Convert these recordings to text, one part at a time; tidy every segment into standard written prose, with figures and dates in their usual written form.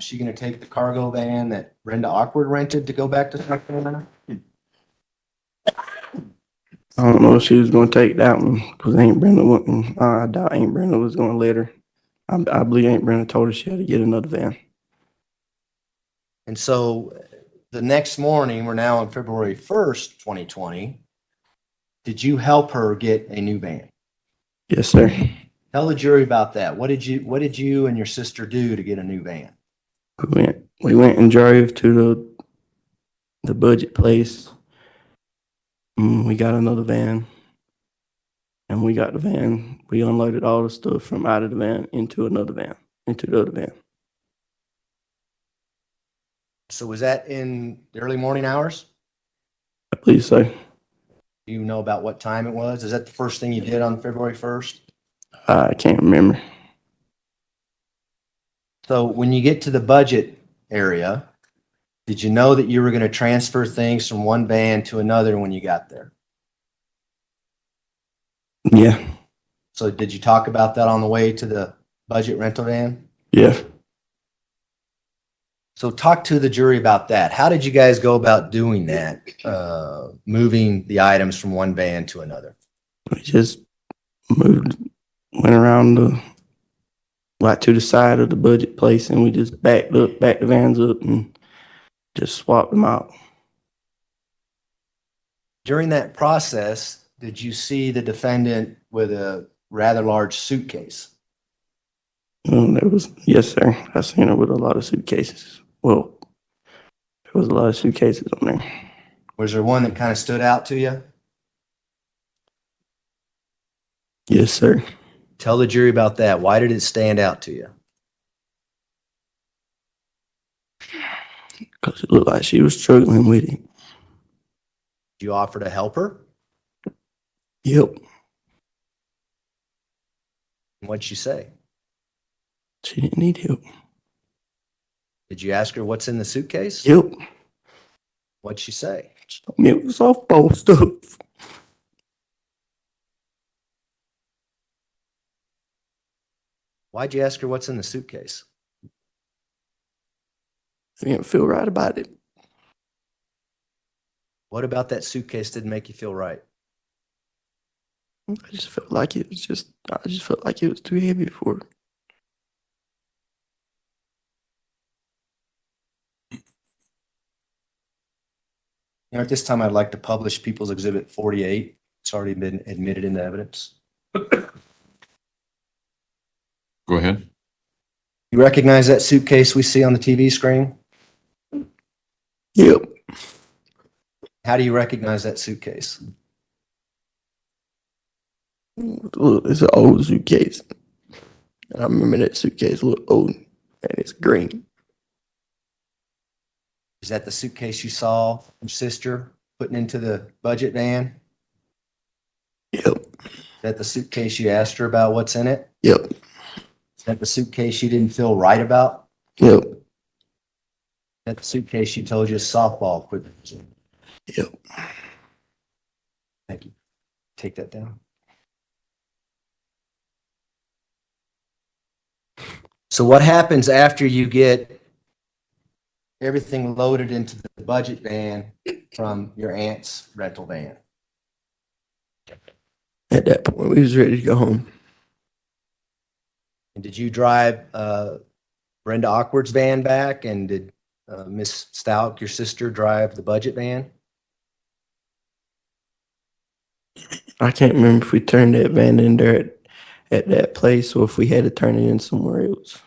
Was she going to take the cargo van that Brenda Awkward rented to go back to South Carolina? I don't know if she was going to take that one because Aunt Brenda wouldn't. I doubt Aunt Brenda was going to let her. I believe Aunt Brenda told her she had to get another van. And so the next morning, we're now on February 1st, 2020. Did you help her get a new van? Yes, sir. Tell the jury about that. What did you and your sister do to get a new van? We went and drove to the budget place. We got another van. And we got the van. We unloaded all the stuff from out of the van into another van, into the other van. So was that in the early morning hours? I believe so. Do you know about what time it was? Is that the first thing you did on February 1st? I can't remember. So when you get to the budget area, did you know that you were going to transfer things from one van to another when you got there? Yeah. So did you talk about that on the way to the budget rental van? Yeah. So talk to the jury about that. How did you guys go about doing that, moving the items from one van to another? We just went around right to the side of the budget place, and we just backed the vans up and just swapped them out. During that process, did you see the defendant with a rather large suitcase? Yes, sir. I seen her with a lot of suitcases. Well, there was a lot of suitcases on there. Was there one that kind of stood out to you? Yes, sir. Tell the jury about that. Why did it stand out to you? Because it looked like she was struggling with it. Did you offer to help her? Yep. What'd she say? She didn't need help. Did you ask her what's in the suitcase? Yep. What'd she say? She told me it was softball stuff. Why'd you ask her what's in the suitcase? I didn't feel right about it. What about that suitcase didn't make you feel right? I just felt like it was too heavy for her. You know, at this time, I'd like to publish People's Exhibit 48. It's already been admitted into evidence. Go ahead. You recognize that suitcase we see on the TV screen? Yep. How do you recognize that suitcase? Look, it's an old suitcase. I remember that suitcase looked old, and it's green. Is that the suitcase you saw your sister putting into the budget van? Yep. Is that the suitcase you asked her about what's in it? Yep. Is that the suitcase you didn't feel right about? Yep. Is that the suitcase you told you softball equipment was in? Yep. Thank you. Take that down. So what happens after you get everything loaded into the budget van from your aunt's rental van? At that point, we was ready to go home. And did you drive Brenda Awkward's van back? And did Miss Stauch, your sister, drive the budget van? I can't remember if we turned that van in there at that place or if we had to turn it in somewhere else.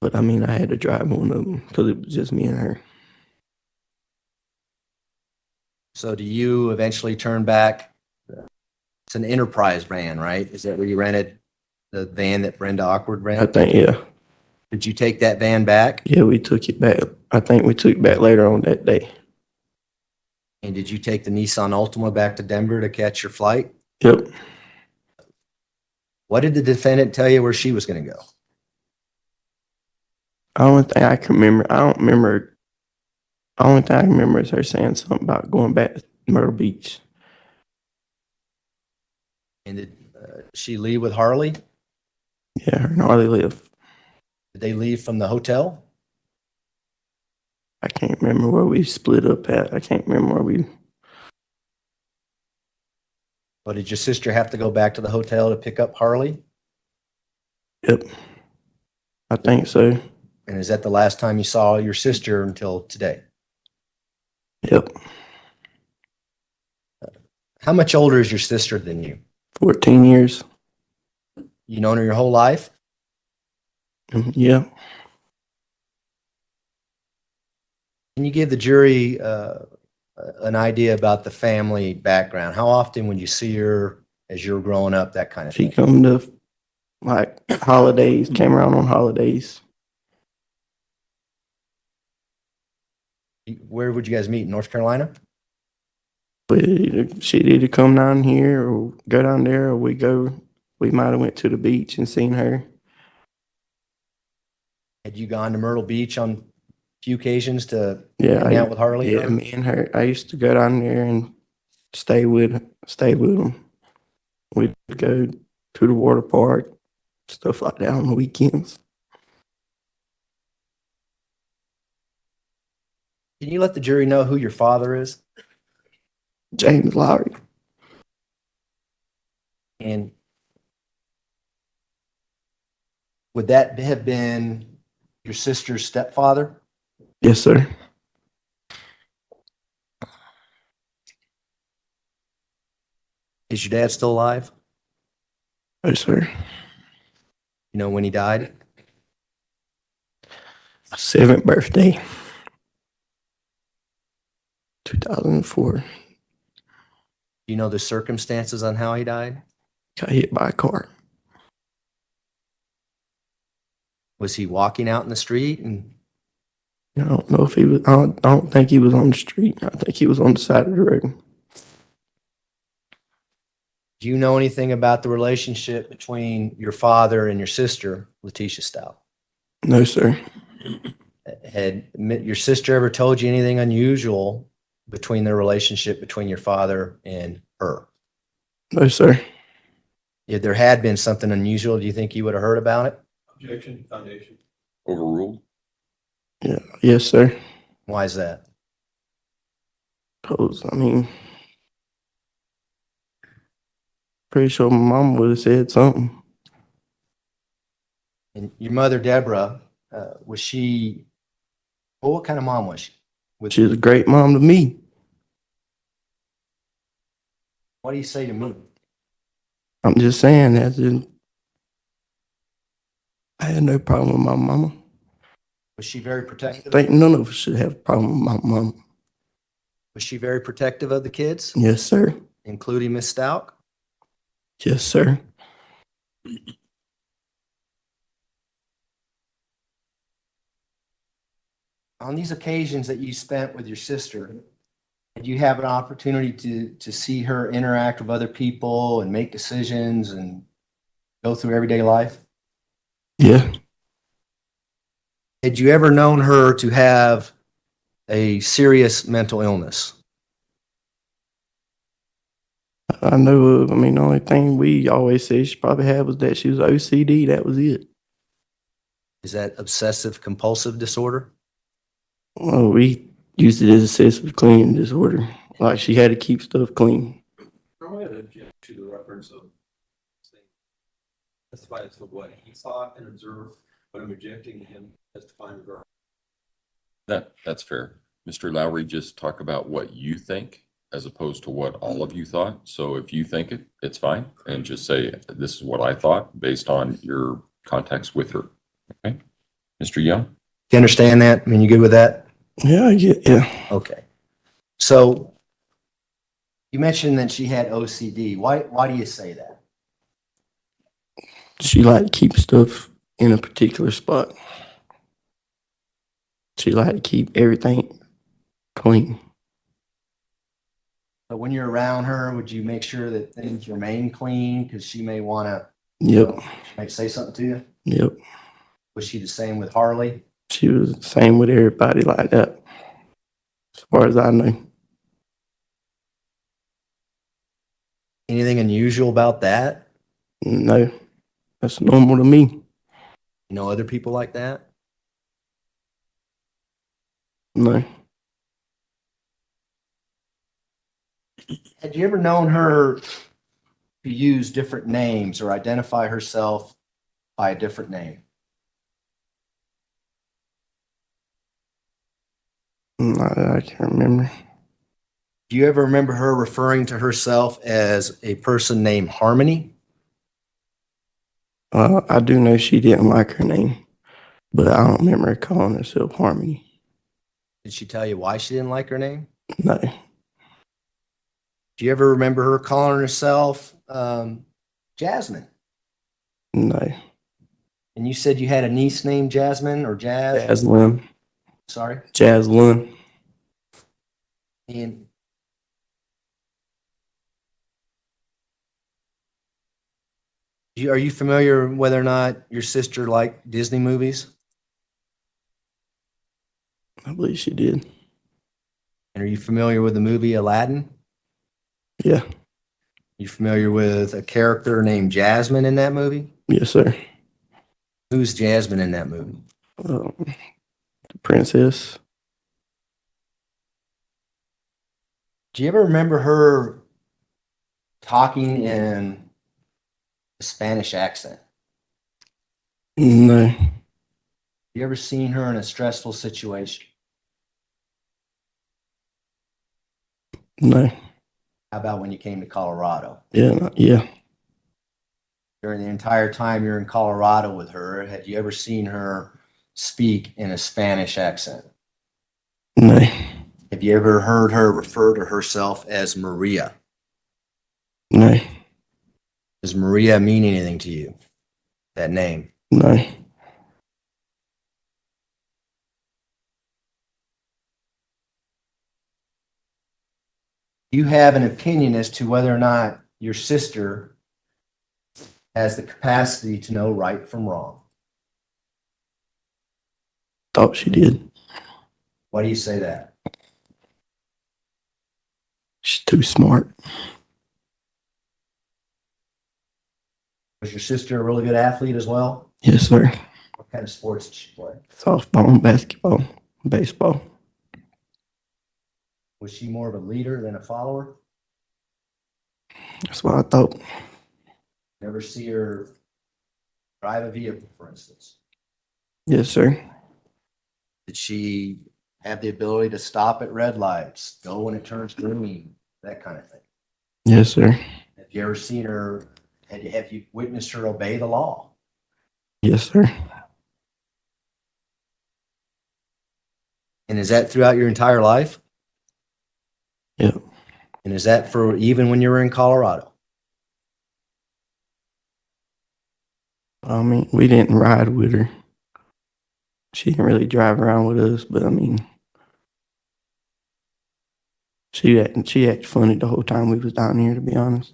But I mean, I had to drive one of them because it was just me and her. So do you eventually turn back? It's an enterprise van, right? Is that where you rented the van that Brenda Awkward I rented? think, yeah. Did you take that van back? Yeah, we took it back. I think we took it back later on that day. And did you take the Nissan Altima back to Denver to catch your flight? Yep. What did the defendant tell you where she was going to go? Only thing I can remember, I don't remember. Only thing I can remember is her saying something about going back to Myrtle Beach. And did she leave with Harley? Yeah, her and Harley live. Did they leave from the hotel? I can't remember where we split up at. I can't remember where we. But did your sister have to go back to the hotel to pick up Harley? Yep. I think so. And is that the last time you saw your sister until today? Yep. How much older is your sister than you? 14 years. You known her your whole life? Yeah. Can you give the jury an idea about the family background? How often would you see her as you were growing up, that kind of She thing? come to like holidays, came around on holidays. Where would you guys meet? In North Carolina? She'd either come down here or go down there, or we might have went to the beach and seen her. Had you gone to Myrtle Beach on a few occasions to Yeah. hang out with Harley? Yeah, me and her. I used to go down there and stay with them. We'd go to the water park, stuff like that on the weekends. Can you let the jury know who your father is? James Lowery. And would that have been your sister's stepfather? Yes, sir. Is your dad still alive? No, sir. You know when he died? 7th birthday. 2004. You know the circumstances on how he died? Got hit by a car. Was he walking out in the street? And I don't know if he was. I don't think he was on the street. I think he was on the side of the road. do you know anything about the relationship between your father and your sister, Leticia Stauch? No, sir. Had your sister ever told you anything unusual between their relationship between your father and her? No, sir. If there had been something unusual, do you think you would have heard about it? Objection, foundation. Overruled? Yeah. Yes, sir. Why is that? Cause I mean, pretty sure my mom would have said something. And your mother, Deborah, was she, well, what kind of mom was she? She was a great mom to me. What do you say to me? I'm just saying that I had no problem with my mama. Was she very I protective? think none of us should have a problem with my mama. Was she very protective of the kids, Yes, sir. including Miss Stauch? Yes, sir. On these occasions that you spent with your sister, did you have an opportunity to see her interact with other people and make decisions and go through everyday life? Yeah. Had you ever known her to have a serious mental illness? I know. I mean, the only thing we always said she probably had was that she was OCD. That was it. Is that obsessive compulsive disorder? Well, we used it as excessive cleaning disorder. Like she had to keep stuff clean. Go ahead and object to the reference of testify as to what he saw and observed, but I'm objecting to him testifying regarding. That's fair. Mr. Lowry, just talk about what you think as opposed to what all of you thought. So if you think it, it's fine. And just say, this is what I thought based on your contacts with her. Okay. Mr. Young? Do you understand that? I mean, you good with that? Yeah, yeah. Okay. So you mentioned that she had OCD. Why do you say that? She liked to keep stuff in a particular spot. She like to keep everything clean. But when you're around her, would you make sure that things remain clean? Because she may want to, Yep. might say something to you. Yep. Was she the same with Harley? She was the same with everybody like that. As far as I know. Anything unusual about that? No. That's normal to me. You know other people like that? No. Had you ever known her to use different names or identify herself by a different name? I can't remember. Do you ever remember her referring to herself as a person named Harmony? I do know she didn't like her name, but I don't remember her calling herself Harmony. Did she tell you why she didn't like her name? No. Do you ever remember her calling herself Jasmine? No. And you said you had a niece named Jasmine or Jazz? Jaslyn. Sorry. Jaslyn. And are you familiar whether or not your sister liked Disney movies? I believe she did. And are you familiar with the movie Aladdin? Yeah. You familiar with a character named Jasmine in that movie? Yes, sir. Who's Jasmine in that movie? The princess. Do you ever remember her talking in a Spanish accent? No. You ever seen her in a stressful situation? No. How about when you came to Colorado? Yeah. Yeah. During the entire time you're in Colorado with her, had you ever seen her speak in a Spanish accent? No. Have you ever heard her refer to herself as Maria? No. Does Maria mean anything to you? That name? No. You have an opinion as to whether or not your sister has the capacity to know right from wrong. Thought she did. Why do you say that? She's too smart. Was your sister a really good athlete as well? Yes, sir. What kind of sports did she play? Softball, basketball, baseball. Was she more of a leader than a follower? That's what I thought. Never see her drive a vehicle, for instance. Yes, sir. Did she have the ability to stop at red lights, go when it turns green, that kind of thing? Yes, sir. Have you ever seen her, have you witnessed her obey the law? Yes, sir. And is that throughout your entire life? Yep. And is that for even when you were in Colorado? I mean, we didn't ride with her. She didn't really drive around with us, but I mean, she acted funny the whole time we was down here, to be honest.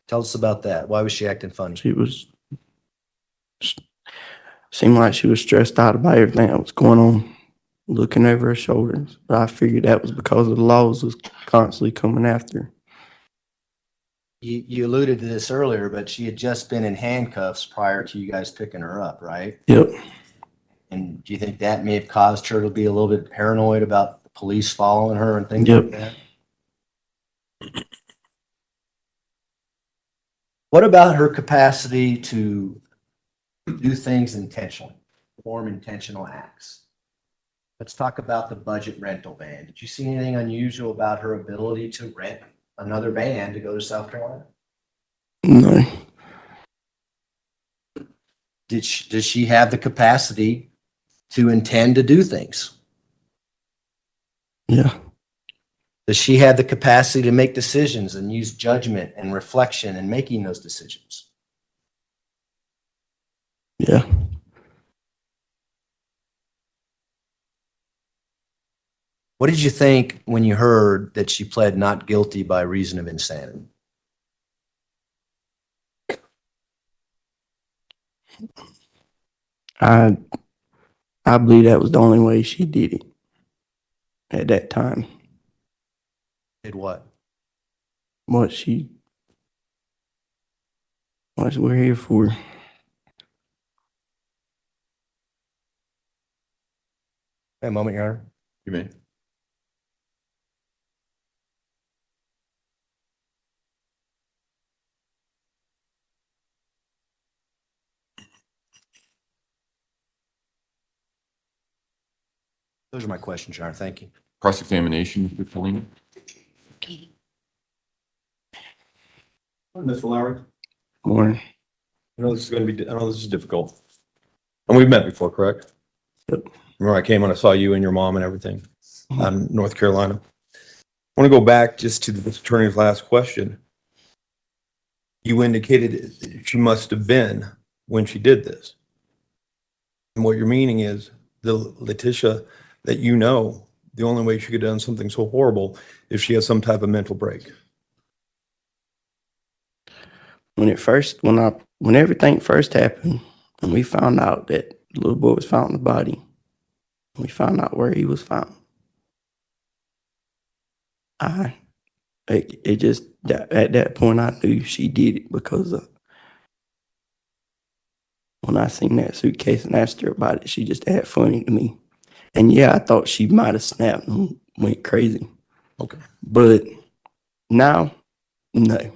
Tell us about that. Why was she acting funny? Seemed like she was stressed out about everything that was going on, looking over her shoulders. But I figured that was because of the laws was constantly coming after her. You alluded to this earlier, but she had just been in handcuffs prior to you guys picking her up, right? Yep. And do you think that may have caused her to be a little bit paranoid about the police following her and things Yep. like that? What about her capacity to do things intentionally, perform intentional acts? Let's talk about the budget rental van. Did you see anything unusual about her ability to rent another van to go to South Carolina? No. Does she have the capacity to intend to do things? Yeah. Does she have the capacity to make decisions and use judgment and reflection in making those decisions? Yeah. What did you think when you heard that she pled not guilty by reason of insanity? I believe that was the only way she did it at that time. Did what? What we're here for. A moment, Your Honor. You may. Those are my questions, Your Honor. Thank you. Cross-examination, Mr. Polina? Mr. Lowery, Morning. I know this is going to be, I know this is difficult. And we've met before, correct? Yep. Remember I came and I saw you and your mom and everything out in North Carolina. I want to go back just to the attorney's last question. You indicated she must have been when she did this. And what you're meaning is the Leticia that you know, the only way she could have done something so horrible if she has some type of mental break. When everything first happened, and we found out that the little boy was found in the body, we found out where he was found. At that point, I knew she did it because when I seen that suitcase and asked her about it, she just acted funny to me. And yeah, I thought she might have snapped and went crazy. Okay. But now, no.